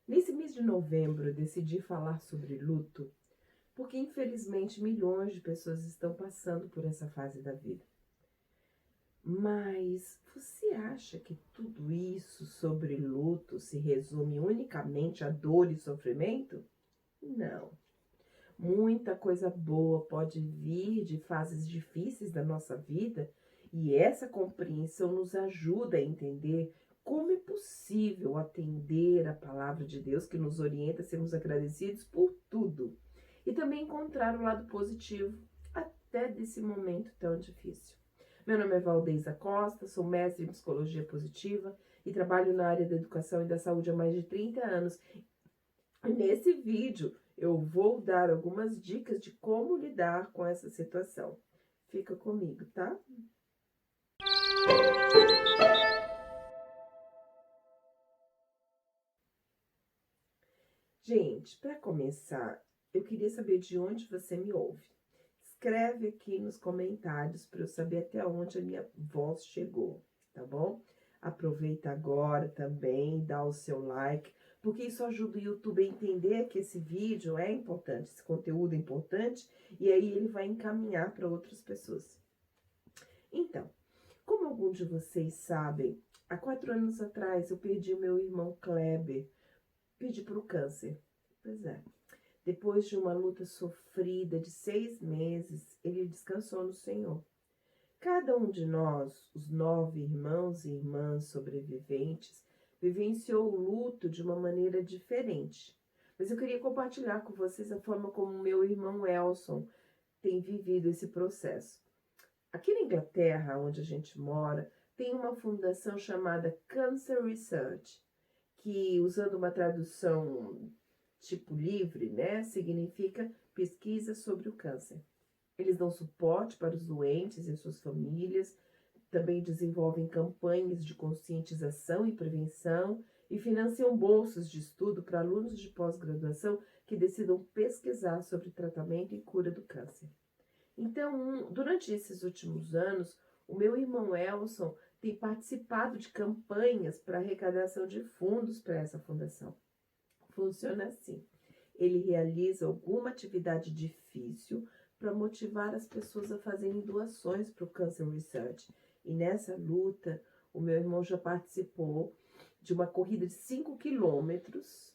Nesse mês de novembro, eu decidi falar sobre luto, porque infelizmente milhões de pessoas estão passando por essa fase da vida. Mas você acha que tudo isso sobre luto se resume unicamente a dor e sofrimento? Não. Muita coisa boa pode vir de fases difíceis da nossa vida e essa compreensão nos ajuda a entender como é possível atender a palavra de Deus que nos orienta a sermos agradecidos por tudo e também encontrar o lado positivo até desse momento tão difícil. Meu nome é Valdeisa Costa, sou mestre em psicologia positiva e trabalho na área da educação e da saúde há mais de 30 anos. E nesse vídeo eu vou dar algumas dicas de como lidar com essa situação. Fica comigo, tá? Gente, para começar, eu queria saber de onde você me ouve. Escreve aqui nos comentários para eu saber até onde a minha voz chegou, tá bom? Aproveita agora também, dá o seu like, porque isso ajuda o YouTube a entender que esse vídeo é importante, esse conteúdo é importante, e aí ele vai encaminhar para outras pessoas. Então, como alguns de vocês sabem, há 4 anos atrás eu perdi o meu irmão Kleber, perdi para o câncer. Pois é. Depois de uma luta sofrida de 6 meses, ele descansou no Senhor. Cada um de nós, os 9 irmãos e irmãs sobreviventes, vivenciou o luto de uma maneira diferente. Mas eu queria compartilhar com vocês a forma como meu irmão Elson tem vivido esse processo. Aqui na Inglaterra, onde a gente mora, tem uma fundação chamada Cancer Research, que, usando uma tradução tipo livre, né, significa pesquisa sobre o câncer. Eles dão suporte para os doentes e suas famílias, também desenvolvem campanhas de conscientização e prevenção e financiam bolsas de estudo para alunos de pós-graduação que decidam pesquisar sobre tratamento e cura do câncer. Então, durante esses últimos anos, o meu irmão Elson tem participado de campanhas para arrecadação de fundos para essa fundação. Funciona assim: ele realiza alguma atividade difícil para motivar as pessoas a fazerem doações para o Cancer Research. E nessa luta, o meu irmão já participou de uma corrida de 5 quilômetros.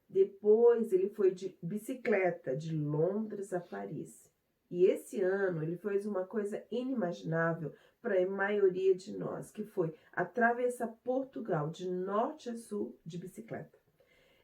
Depois ele foi de bicicleta de Londres a Paris. E esse ano ele fez uma coisa inimaginável para a maioria de nós, que foi atravessar Portugal de norte a sul de bicicleta.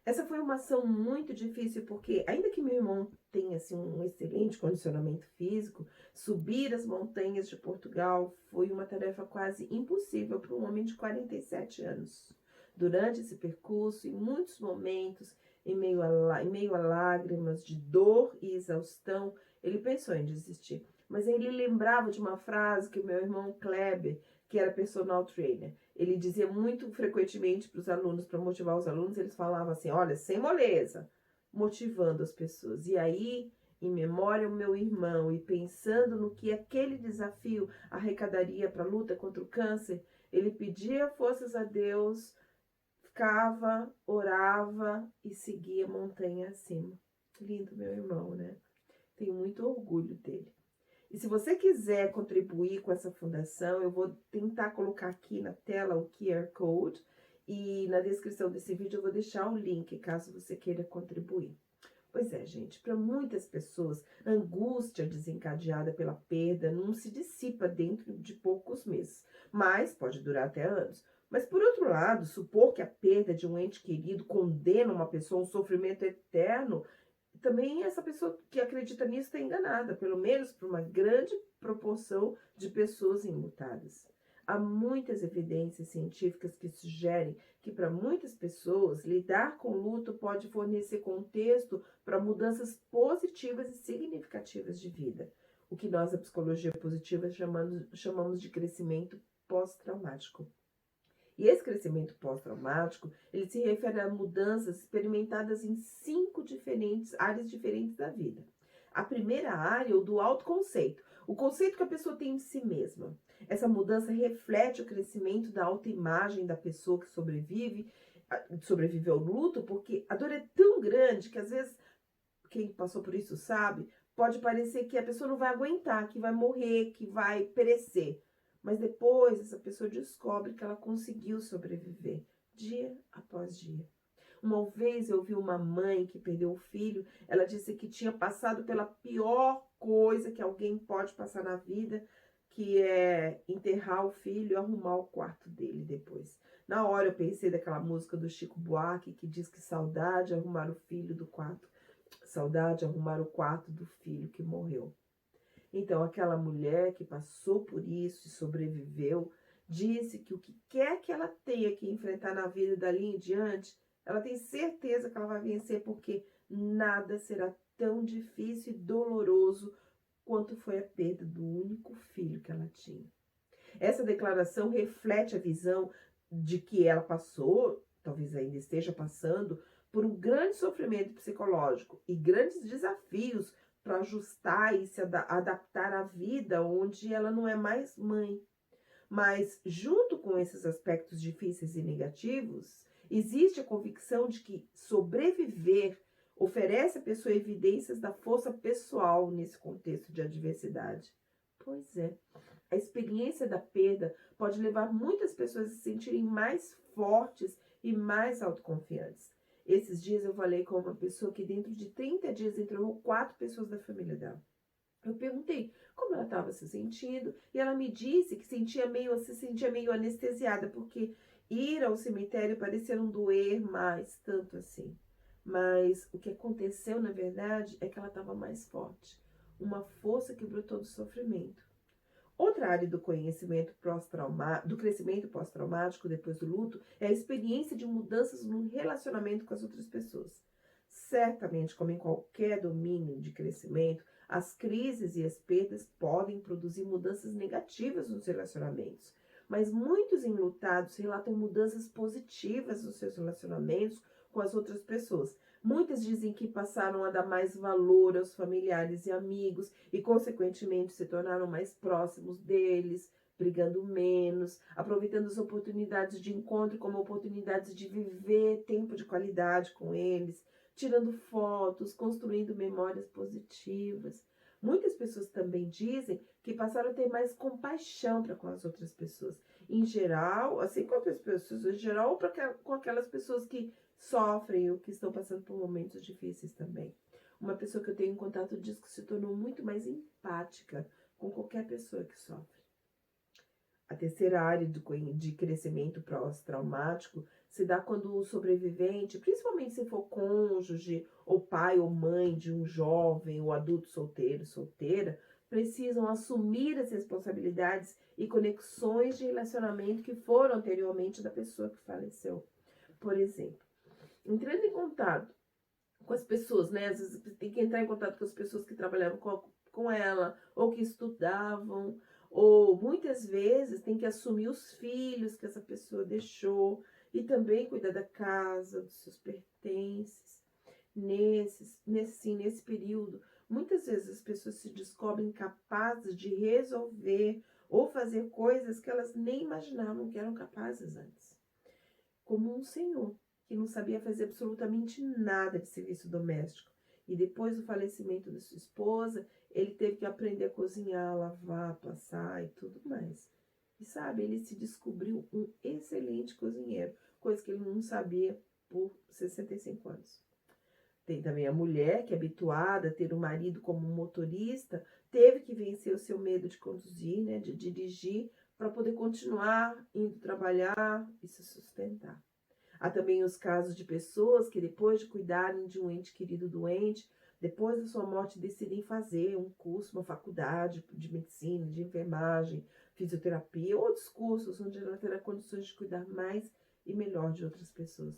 Essa foi uma ação muito difícil porque, ainda que meu irmão tenha assim, um excelente condicionamento físico, subir as montanhas de Portugal foi uma tarefa quase impossível para um homem de 47 anos. Durante esse percurso, em muitos momentos, em meio a lágrimas de dor e exaustão, ele pensou em desistir. Mas ele lembrava de uma frase que o meu irmão Kleber, que era personal trainer, ele dizia muito frequentemente para os alunos, para motivar os alunos, eles falavam assim: olha, sem moleza, motivando as pessoas. E aí, em memória ao meu irmão e pensando no que aquele desafio arrecadaria para a luta contra o câncer, ele pedia forças a Deus, ficava, orava e seguia montanha acima. Lindo, meu irmão, né? Tenho muito orgulho dele. E se você quiser contribuir com essa fundação, eu vou tentar colocar aqui na tela o QR Code e na descrição desse vídeo eu vou deixar o link, caso você queira contribuir. Pois é, gente, para muitas pessoas, a angústia desencadeada pela perda não se dissipa dentro de poucos meses, mas pode durar até anos. Mas, por outro lado, supor que a perda de um ente querido condena uma pessoa a um sofrimento eterno, também essa pessoa que acredita nisso está enganada, pelo menos por uma grande proporção de pessoas enlutadas. Há muitas evidências científicas que sugerem que para muitas pessoas lidar com luto pode fornecer contexto para mudanças positivas e significativas de vida, o que nós, a psicologia positiva, chamamos de crescimento pós-traumático. E esse crescimento pós-traumático, ele se refere a mudanças experimentadas em 5 áreas diferentes da vida. A primeira área é o do autoconceito, o conceito que a pessoa tem de si mesma. Essa mudança reflete o crescimento da autoimagem da pessoa que sobrevive sobreviver ao luto, porque a dor é tão grande que às vezes, quem passou por isso sabe, pode parecer que a pessoa não vai aguentar, que vai morrer, que vai perecer. Mas depois essa pessoa descobre que ela conseguiu sobreviver, dia após dia. Uma vez eu vi uma mãe que perdeu o filho, ela disse que tinha passado pela pior coisa que alguém pode passar na vida, que é enterrar o filho e arrumar o quarto dele depois. Na hora eu pensei daquela música do Chico Buarque que diz que saudade é arrumar o filho do quarto, saudade é arrumar o quarto do filho que morreu. Então aquela mulher que passou por isso e sobreviveu, disse que o que quer que ela tenha que enfrentar na vida dali em diante, ela tem certeza que ela vai vencer, porque nada será tão difícil e doloroso quanto foi a perda do único filho que ela tinha. Essa declaração reflete a visão de que ela passou, talvez ainda esteja passando, por um grande sofrimento psicológico e grandes desafios para ajustar e se adaptar à vida onde ela não é mais mãe. Mas, junto com esses aspectos difíceis e negativos, existe a convicção de que sobreviver oferece à pessoa evidências da força pessoal nesse contexto de adversidade. Pois é, a experiência da perda pode levar muitas pessoas a se sentirem mais fortes e mais autoconfiantes. Esses dias eu falei com uma pessoa que dentro de 30 dias enterrou 4 pessoas da família dela. Eu perguntei como ela estava se sentindo e ela me disse que se sentia meio anestesiada, porque ir ao cemitério parecia não doer mais tanto assim. Mas o que aconteceu, na verdade, é que ela estava mais forte. Uma força que brotou do sofrimento. Outra área do conhecimento do crescimento pós-traumático depois do luto é a experiência de mudanças no relacionamento com as outras pessoas. Certamente, como em qualquer domínio de crescimento, as crises e as perdas podem produzir mudanças negativas nos relacionamentos, mas muitos enlutados relatam mudanças positivas nos seus relacionamentos com as outras pessoas. Muitas dizem que passaram a dar mais valor aos familiares e amigos e, consequentemente, se tornaram mais próximos deles, brigando menos, aproveitando as oportunidades de encontro como oportunidades de viver tempo de qualidade com eles, tirando fotos, construindo memórias positivas. Muitas pessoas também dizem que passaram a ter mais compaixão para com as outras pessoas. Em geral, assim com outras pessoas, em geral, com aquelas pessoas que sofrem ou que estão passando por momentos difíceis também. Uma pessoa que eu tenho em contato diz que se tornou muito mais empática com qualquer pessoa que sofre. A terceira área de crescimento pós-traumático se dá quando o sobrevivente, principalmente se for cônjuge ou pai ou mãe de um jovem ou adulto solteiro, solteira, precisam assumir as responsabilidades e conexões de relacionamento que foram anteriormente da pessoa que faleceu. Por exemplo, entrando em contato com as pessoas, né? Às vezes tem que entrar em contato com as pessoas que trabalhavam com ela, ou que estudavam, ou muitas vezes tem que assumir os filhos que essa pessoa deixou e também cuidar da casa, dos seus pertences. Nesse período, muitas vezes as pessoas se descobrem capazes de resolver ou fazer coisas que elas nem imaginavam que eram capazes antes. Como um senhor que não sabia fazer absolutamente nada de serviço doméstico. E depois do falecimento de sua esposa, ele teve que aprender a cozinhar, lavar, passar e tudo mais. E sabe, ele se descobriu um excelente cozinheiro, coisa que ele não sabia por 65 anos. Tem também a mulher que é habituada a ter o marido como motorista, teve que vencer o seu medo de conduzir, né, de dirigir, para poder continuar indo trabalhar e se sustentar. Há também os casos de pessoas que, depois de cuidarem de um ente querido doente, depois da sua morte decidem fazer um curso, uma faculdade de medicina, de enfermagem, fisioterapia, outros cursos onde ela terá condições de cuidar mais e melhor de outras pessoas.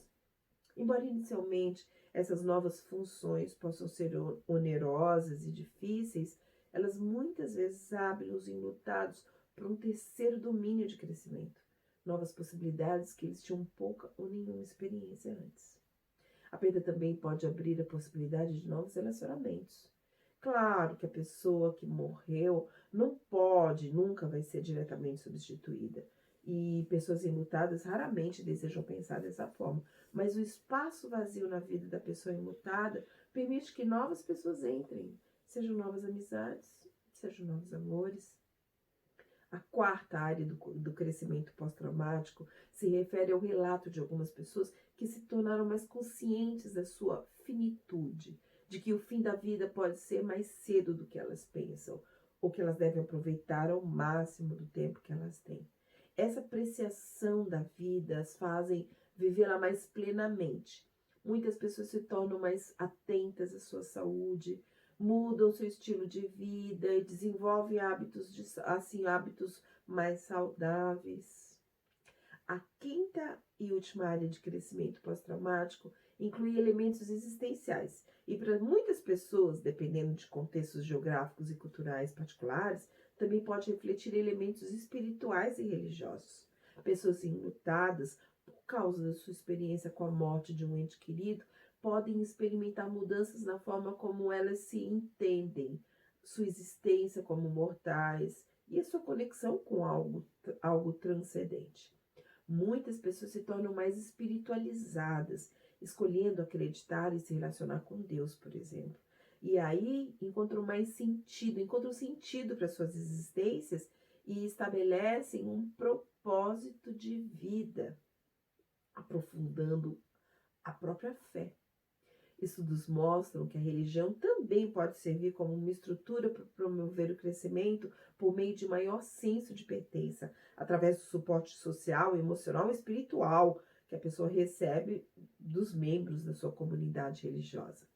Embora inicialmente essas novas funções possam ser onerosas e difíceis, elas muitas vezes abrem os enlutados para um terceiro domínio de crescimento. Novas possibilidades que eles tinham pouca ou nenhuma experiência antes. A perda também pode abrir a possibilidade de novos relacionamentos. Claro que a pessoa que morreu não pode, nunca vai ser diretamente substituída. E pessoas enlutadas raramente desejam pensar dessa forma. Mas o espaço vazio na vida da pessoa enlutada permite que novas pessoas entrem. Sejam novas amizades, sejam novos amores. A quarta área do crescimento pós-traumático se refere ao relato de algumas pessoas que se tornaram mais conscientes da sua finitude, de que o fim da vida pode ser mais cedo do que elas pensam, ou que elas devem aproveitar ao máximo do tempo que elas têm. Essa apreciação da vida as fazem vivê-la mais plenamente. Muitas pessoas se tornam mais atentas à sua saúde, mudam seu estilo de vida e desenvolvem hábitos mais saudáveis. A quinta e última área de crescimento pós-traumático inclui elementos existenciais. E para muitas pessoas, dependendo de contextos geográficos e culturais particulares, também pode refletir elementos espirituais e religiosos. Pessoas enlutadas, por causa da sua experiência com a morte de um ente querido, podem experimentar mudanças na forma como elas se entendem, sua existência como mortais e a sua conexão com algo transcendente. Muitas pessoas se tornam mais espiritualizadas, escolhendo acreditar e se relacionar com Deus, por exemplo. E aí encontram sentido para suas existências e estabelecem um propósito de vida, aprofundando a própria fé. Estudos mostram que a religião também pode servir como uma estrutura para promover o crescimento por meio de maior senso de pertença, através do suporte social, emocional e espiritual que a pessoa recebe dos membros da sua comunidade religiosa.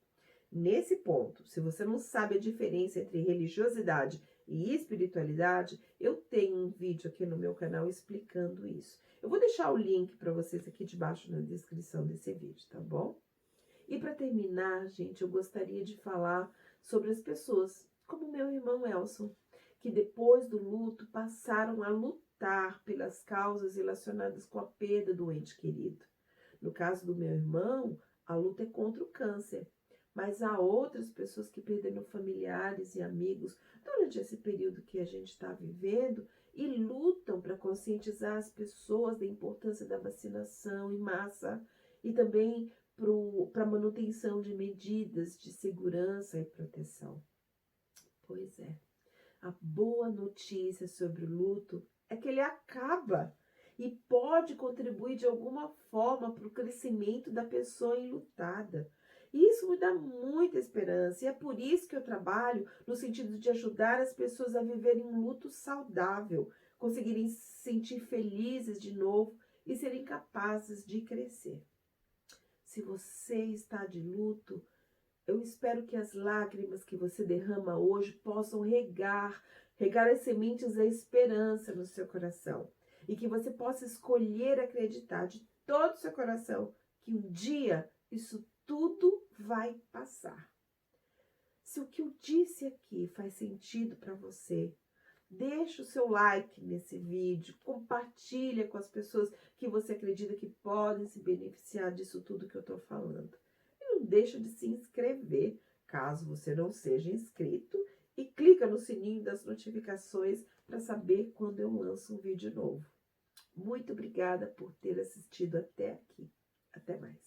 Nesse ponto, se você não sabe a diferença entre religiosidade e espiritualidade, eu tenho um vídeo aqui no meu canal explicando isso. Eu vou deixar o link para vocês aqui debaixo na descrição desse vídeo, tá bom? E para terminar, gente, eu gostaria de falar sobre as pessoas, como meu irmão Elson, que depois do luto passaram a lutar pelas causas relacionadas com a perda do ente querido. No caso do meu irmão, a luta é contra o câncer, mas há outras pessoas que perderam familiares e amigos durante esse período que a gente está vivendo e lutam para conscientizar as pessoas da importância da vacinação em massa e também para manutenção de medidas de segurança e proteção. Pois é, a boa notícia sobre o luto é que ele acaba e pode contribuir de alguma forma para o crescimento da pessoa enlutada. E isso me dá muita esperança e é por isso que eu trabalho no sentido de ajudar as pessoas a viverem um luto saudável, conseguirem se sentir felizes de novo e serem capazes de crescer. Se você está de luto, eu espero que as lágrimas que você derrama hoje possam regar as sementes da esperança no seu coração. E que você possa escolher acreditar de todo o seu coração que um dia isso tudo vai passar. Se o que eu disse aqui faz sentido para você, deixa o seu like nesse vídeo, compartilha com as pessoas que você acredita que podem se beneficiar disso tudo que eu estou falando. E não deixa de se inscrever, caso você não seja inscrito, e clica no sininho das notificações para saber quando eu lanço um vídeo novo. Muito obrigada por ter assistido até aqui. Até mais.